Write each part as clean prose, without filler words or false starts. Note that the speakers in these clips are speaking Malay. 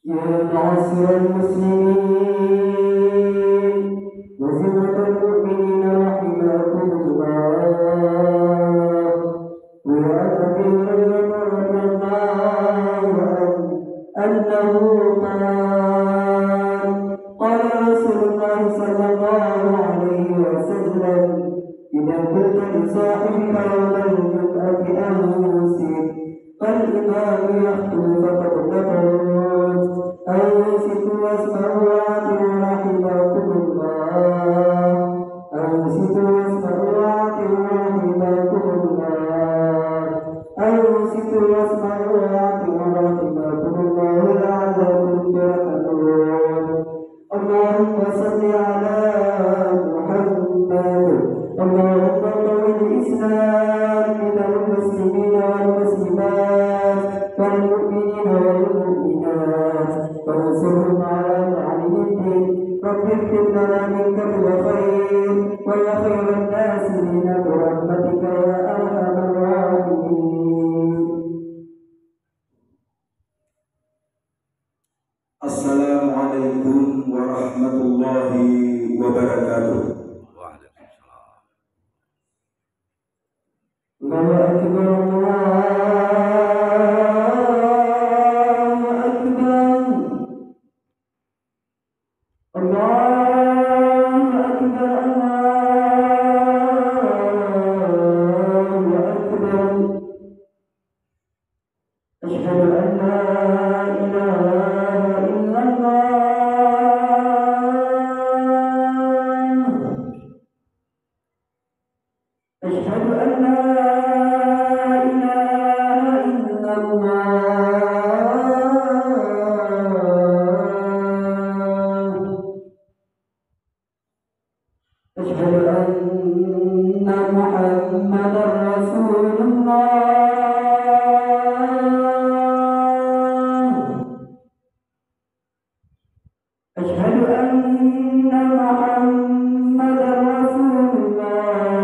معاشر المسلمين وزمرة المؤمنين رحمكم الله. وعن أبي هريرة رضي الله عنه أنه قال رسول الله صلى الله عليه وسلم: إذا كنت لصاحبك يوم الجمعة أنصت فالإمام يخطب فقد تقول أنصتوا واسمعوا وأطيعوا رحمكم الله. أنصتوا واسمعوا وأطيعوا رحمكم الله. أنصتوا واسمعوا وأطيعوا رحمكم الله لعلكم ترحمون. اللهم صل على محمد. اللهم قوي الإسلام من المسلمين والمسلمات والمؤمنين والمؤمنات وانصرهم على معالم الدين. رب اكتب لنا منك الخير ويا خير الناصرين برحمتك يا أرحم الراحمين. Assalamualaikum warahmatullahi wabarakatuh. الله أكبر الله أكبر الله أكبر. أشهد أن لا إله إلا الله. أشهد أن لا إله إلا الله. أشهد أن محمدا رسول الله. أشهد أن محمدا رسول الله.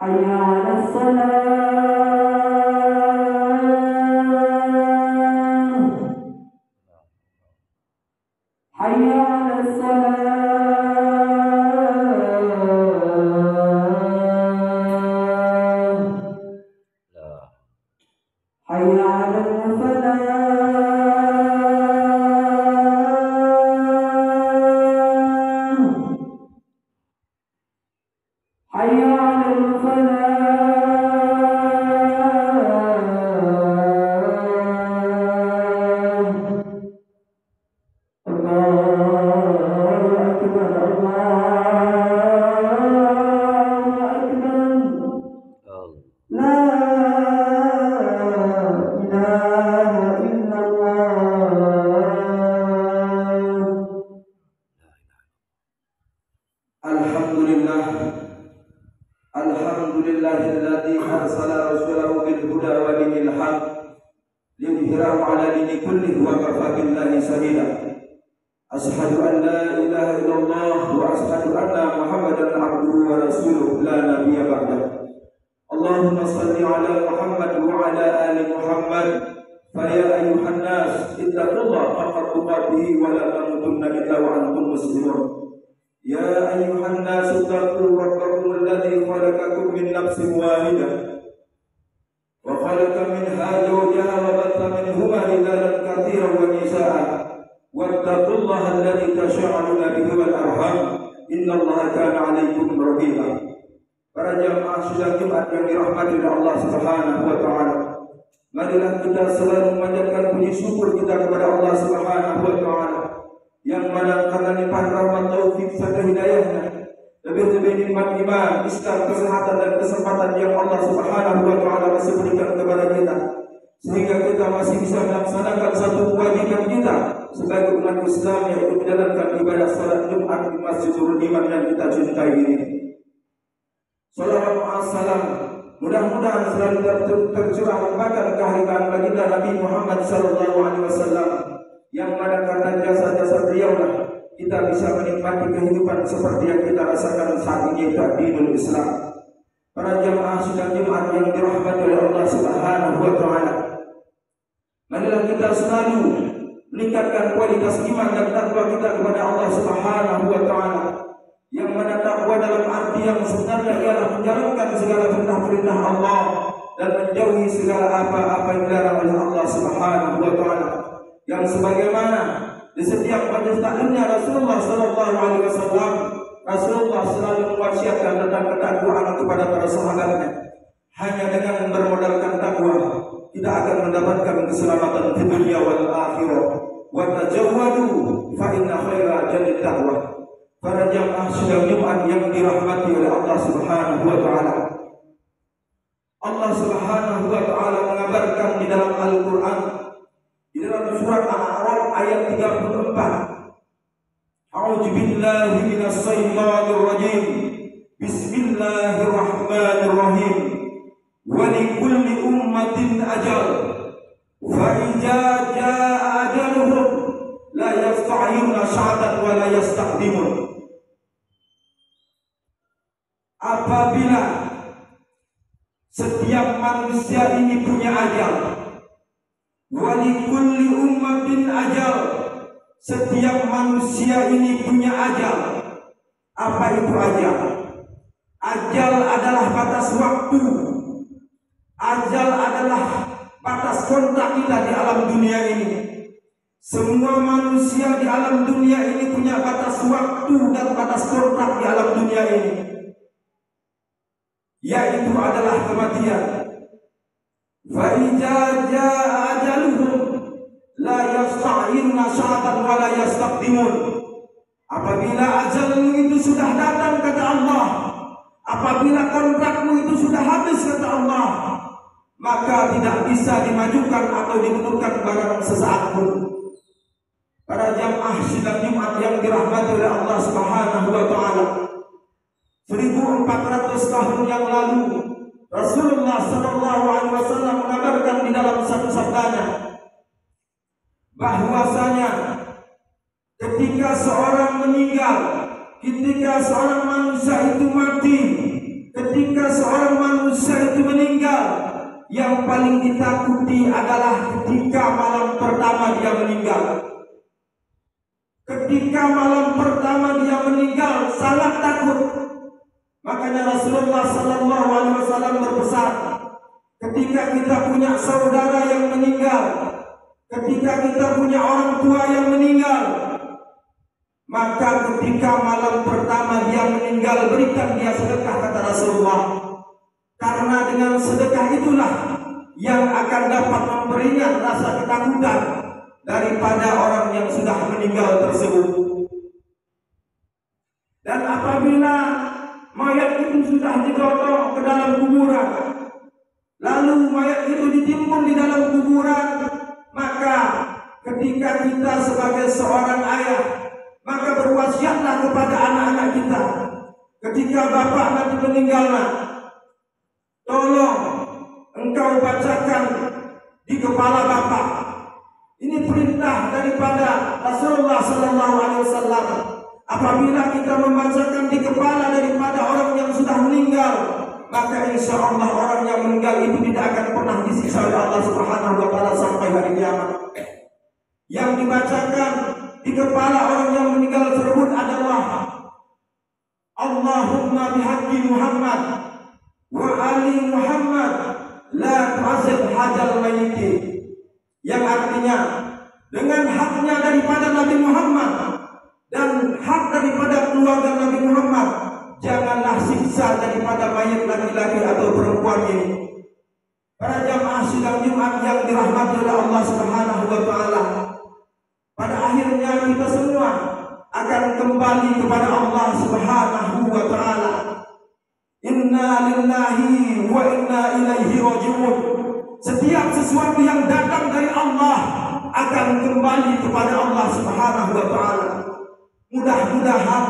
حي على الصلاة. حي على الصلاة. حي على الفلاح. حي على الفلاح. الله أكبر الله أكبر. لا إله إلا الله. Alhamdulillahilladzi arsala rasulahu bil huda wa dinil haq liyudhhirahu ala dini kullihi wa kafa billahi shahida. Ashhadu an la ilaha illallah wa ashhadu anna Muhammadan abduhu wa rasuluhu la nabiyya ba'dahu. Allahumma salli ala Muhammad wa ala ali Muhammad. Fa ya ayyuhan nas ittaqullaha haqqa tuqatih wa la tamutunna illa wa antum muslimun. يا أيها الناس اتقوا ربكم الذي خلقكم من نفس واحدة وخلق منها زوجها وبث منهما رجالا كثيرا ونساء واتقوا الله الذي تساءلون به والأرحام إن الله كان عليكم رقيبا. Para jamaah sidang Jumat yang dirahmati oleh Allah Subhanahu wa taala. Marilah kita selalu memanjatkan puji syukur kita kepada Allah Subhanahu wa taala yang mana karena limpahan rahmat taufik serta hidayahnya, lebih-lebih nikmat iman, Islam, kesehatan dan kesempatan yang Allah Subhanahu wa taala masih berikan kepada kita, sehingga kita masih bisa melaksanakan satu kewajiban kita sebagai umat Islam, yaitu menjalankan ibadah salat Jumat di Masjidul Iman yang kita cintai ini. Salawat wassalam mudah-mudahan selalu tercurah limpahkan kehadiran baginda Nabi Muhammad sallallahu alaihi wasallam, yang mana karena jasa-jasa beliaulah kita bisa menikmati kehidupan seperti yang kita rasakan saat ini, dinul Islam. para jamaah sidang Jumat yang dirahmati oleh Allah Subhanahu wa taala. Marilah kita selalu meningkatkan kualitas iman dan takwa kita kepada Allah Subhanahu wa taala. Yang mana takwa dalam arti yang sebenarnya ialah menjalankan segala perintah-perintah Allah dan menjauhi segala apa-apa yang dilarang oleh Allah Subhanahu wa taala. Yang sebagaimana di setiap majelis taklimnya Rasulullah sallallahu alaihi wasallam, Rasulullah selalu mewasiatkan tentang ketakwaan kepada para sahabatnya. Hanya dengan bermodalkan takwa kita akan mendapatkan keselamatan di dunia wal akhirah. Wa tajawwadu fa inna khaira jadid taqwa. Para jamaah sidang Jumat yang dirahmati oleh Allah Subhanahu wa taala. Allah Subhanahu wa taala mengabarkan di dalam Al-Qur'an, di dalam surat Al-A'raf ayat 34. A'udzu billahi minasy syaithanir rajim. Bismillahirrahmanirrahim. Wa likulli ummatin ajal. Fa idza jaa ajaluhum la yasta'khiruna sa'atan wa la yastaqdimun. Apabila setiap manusia ini punya ajal, walikulli ummatin ajal, setiap manusia ini punya ajal. Apa itu ajal? Ajal adalah batas waktu. Ajal adalah batas kontrak kita di alam dunia ini. Semua manusia di alam dunia ini punya batas waktu dan batas kontrak di alam dunia ini, yaitu adalah kematian. Fa idza jaa ajaluhum la yasta'khiruna sa'atan wa la yastaqdimun. Apabila ajalmu itu sudah datang kata Allah, apabila kontrakmu itu sudah habis kata Allah, maka tidak bisa dimajukan atau dimundurkan barang sesaat pun. Para jamaah sidang Jumat yang dirahmati oleh Allah Subhanahu wa taala, 1400 tahun yang lalu Rasulullah sallallahu alaihi wasallam mengabarkan di dalam satu sabdanya bahwasanya ketika seorang meninggal, ketika seorang manusia itu mati, ketika seorang manusia itu meninggal, yang paling ditakuti adalah ketika malam pertama dia meninggal. Ketika malam pertama dia meninggal, sangat takut. Makanya Rasulullah sallallahu alaihi wasallam berpesan, ketika kita punya saudara yang meninggal, ketika kita punya orang tua yang meninggal, maka ketika malam pertama dia meninggal, berikan dia sedekah kata Rasulullah. Karena dengan sedekah itulah yang akan dapat memperingat rasa ketakutan daripada orang yang sudah meninggal tersebut. Dan apabila mayat itu sudah digotong ke dalam kuburan, lalu mayat itu ditimbun di dalam kuburan, maka ketika kita sebagai seorang ayah, maka berwasiatlah kepada anak-anak kita. Ketika bapak nanti meninggal, tolong engkau bacakan di kepala bapak. Ini perintah daripada Rasulullah sallallahu alaihi wasallam. Apabila kita membacakan di kepala daripada orang yang sudah meninggal, maka insya Allah orang yang meninggal itu tidak akan pernah disiksa oleh Allah Subhanahu wa taala sampai hari kiamat. Yang dibacakan di kepala orang yang meninggal tersebut adalah Allahumma bihaqqi Muhammad wa ali Muhammad la tu'azzib hajal mayyit. Yang artinya dengan haknya daripada Nabi Muhammad dan hak daripada keluarga Nabi Muhammad, janganlah siksa daripada mayat laki-laki atau perempuan ini. Para jamaah sidang Jumat yang dirahmati oleh Allah Subhanahu wa taala, pada akhirnya kita semua akan kembali kepada Allah Subhanahu wa taala. Inna lillahi wa inna ilaihi raji'un. Setiap sesuatu yang datang dari Allah akan kembali kepada Allah Subhanahu wa taala. Mudah-mudahan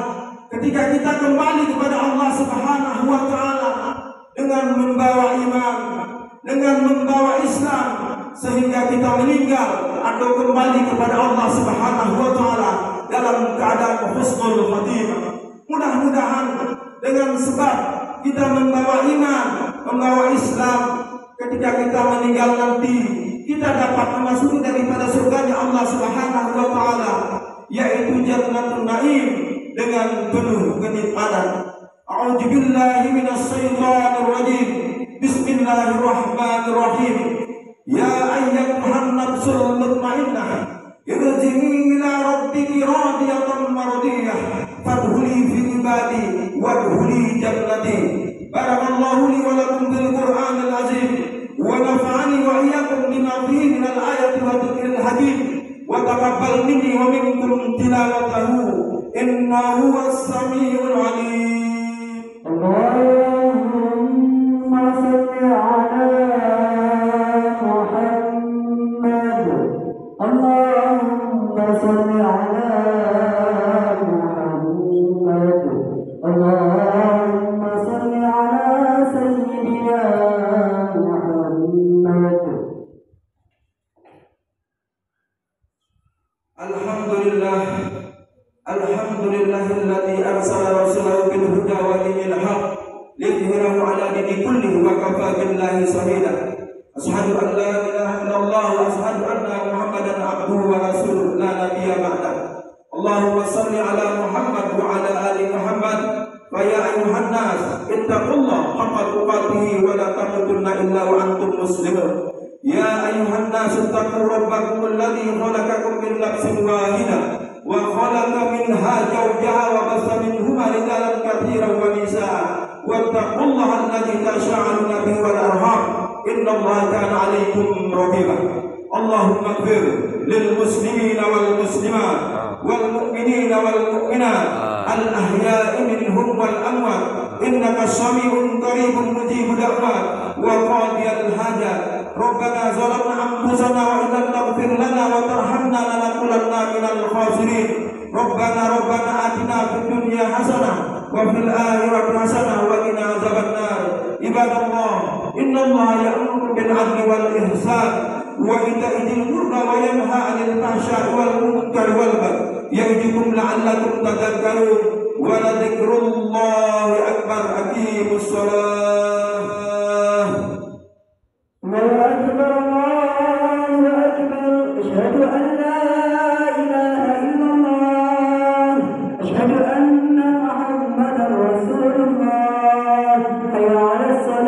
ketika kita kembali kepada Allah Subhanahu wa taala dengan membawa iman, dengan membawa Islam, sehingga kita meninggal atau kembali kepada Allah Subhanahu wa taala dalam keadaan husnul khatimah. Mudah-mudahan dengan sebab kita membawa iman, membawa Islam. Ketika kita meninggal nanti, kita dapat memasuki daripada surganya Allah Subhanahu wa taala, yaitu Jannatul Naim dengan penuh kenikmatan. A'udzubillahi minasyaitonir rajim. Bismillahirrahmanirrahim. Ya ayyatuhan nafsul mutmainnah, irji'i ila rabbiki radiyatan mardiyah, fadkhuli fi ibadi wadkhuli jannati. Barakallahu li wa lakum bil Qur'anil azim, wa nafa'ani wa iyyakum bima fihi minal ayati wa dzikril hakim, wa taqabbal minni wa minkum tilawatahu innahu was-sami'ul 'alim. Allahumma salli ala Muhammad. Allahumma salli ala Muhammad. Allahumma salli ala sayyidina Muhammad. Alhamdulillahilladzi arsala rasulahu bil huda wa dinil haqq liyudhhirahu ala dini kullihi wa kafa billahi shahida. Asyhadu an la ilaha illallah wa asyhadu anna Muhammadan abduhu wa rasuluhu la nabiyya ba'dah. Allahumma salli ala Muhammad wa ala ali Muhammad. Fa ya ayyuhan nas ittaqullaha haqqa tuqatih wa la tamutunna illa wa antum muslimun. Ya ayyuhan nas ittaqu rabbakum alladzi khalaqakum min nafsin wahidah wa khalaqa minha zawjaha wa bassa minhuma rijalan katsiran wa nisaa wattaqullaha alladzi tasaaluna bihi wal arham innallaha kana 'alaykum raqiba. Allahumma ighfir lil muslimina wal muslimat wal mu'minina wal mu'minat al ahya'i minhum wal amwat innaka sami'un qaribun mujibud da'wat wa qadiyal hajat. Rabbana zalamna anfusana wa in lam taghfir lana wa tarhamna lanakunanna minal khasirin. Rabbana atina fid dunya hasanah wa fil akhirati hasanah wa qina adzabannar. Ibadallah, innallaha ya'muru bil 'adli wal ihsan wa ita'i dzil qurba wa yanha 'anil fahsya'i wal munkari wal baghi ya'idukum la'allakum tadhakkarun. Wa la dzikrullahi akbar. Aqimus shalah. Allahu akbar, Allahu akbar. Asyhadu an la ilaha illallah, asyhadu anna Muhammadar Rasulullah. Hayya 'alas salah.